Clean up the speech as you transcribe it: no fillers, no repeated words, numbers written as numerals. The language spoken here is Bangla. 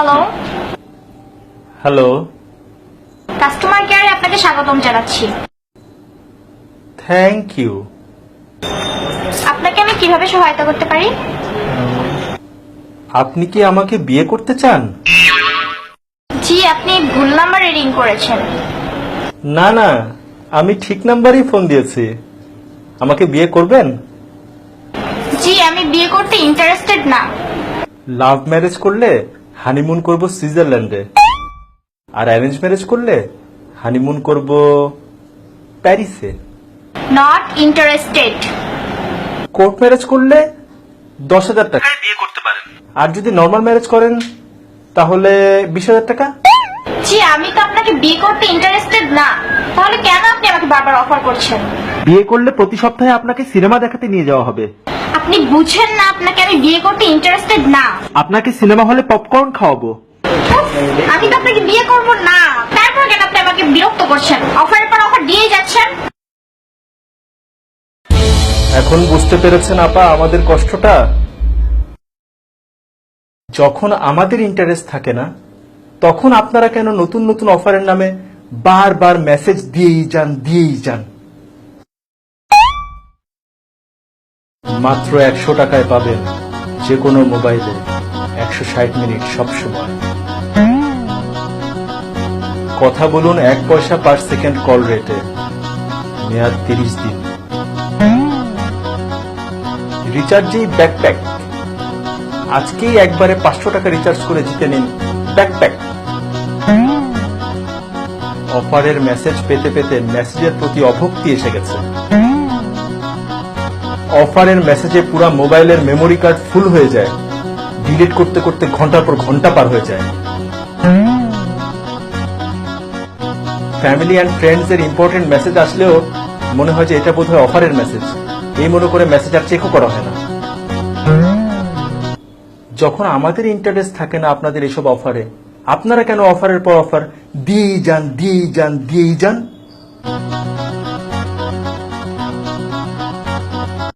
হ্যালো, হ্যালো, কাস্টমার কেয়ারে আপনাকে স্বাগতম জানাচ্ছি। Thank you. আপনাকে আমি কিভাবে সহায়তা করতে পারি? আপনি কি আমাকে বিয়ে করতে চান? জি, আপনি ভুল নাম্বারে রিং করেছেন। না না, আমি ঠিক নাম্বারই ফোন দিয়েছি। আমাকে বিয়ে করবেন? জি, আমি বিয়ে করতে ইন্টারেস্টেড না। লাভ ম্যারেজ করলে হানিমুন করব সুইজারল্যান্ডে, আর অ্যারেঞ্জ ম্যারেজ করলে হানিমুন করব প্যারিসে। Not interested. কোর্ট ম্যারেজ করলে 10,000 টাকায় বিয়ে করতে পারেন, আর যদি নর্মাল ম্যারেজ করেন তাহলে 20,000 টাকা। জি, আমি তো আপনাকে বিয়ে করতে ইন্টারেস্টেড না, তাহলে কেন আপনি আমাকে বারবার অফার করছেন? বিয়ে করলে প্রতি সপ্তাহে আপনাকে সিনেমা দেখাতে নিয়ে যাওয়া হবে। আপনি বুঝেন না আপনাকে আমি বিয়ে করতে ইন্টারেস্টেড না। আপনাকে সিনেমা হলে পপকর্ন খাওয়াবো। আমি তো আপনাকে বিয়ে করব না, তারপর কেন আপনি আমাকে বিরক্ত করছেন? অফারের পর অফার দিয়ে যাচ্ছেন। এখন বুঝতে পেরেছেন আপা আমাদের কষ্টটা? যখন আমাদের ইন্টারেস্ট থাকে না, তখন আপনারা কেন নতুন নতুন অফারের নামে বারবার মেসেজ দিয়েই যান। মাত্র 100 টাকায় পাবেন যে কোনো মোবাইলে 160 মিনিট সব সময়। কথা বলুন 1 পয়সা পার সেকেন্ড কল রেটে, মেয়াদ 30 দিন। রিচার্জেই ব্যাকপ্যাক। আজকেই একবারে 500 টাকা রিচার্জ করে জিতে নিন ব্যাকপ্যাক। অফারের মেসেজ পেতে পেতে মেসেজের প্রতি অভক্তি এসে গেছে। অফারের মেসেজে পুরা মোবাইলের মেমোরি কার্ড ফুল হয়ে যায়, ডিলিট করতে করতে ঘন্টার পর ঘন্টা পার হয়ে যায়। ফ্যামিলি অ্যান্ড ফ্রেন্ডস এর ইম্পর্টেন্ট মেসেজ আসলেও মনে হয় যে এটা বোধহয় অফারের মেসেজ, এই মনে করে মেসেজ আর চেকও করা হয় না। যখন আমাদের ইন্টারেস্ট থাকে না আপনাদের এসব অফারে, আপনারা কেন অফারের পর অফার দিয়েই যান।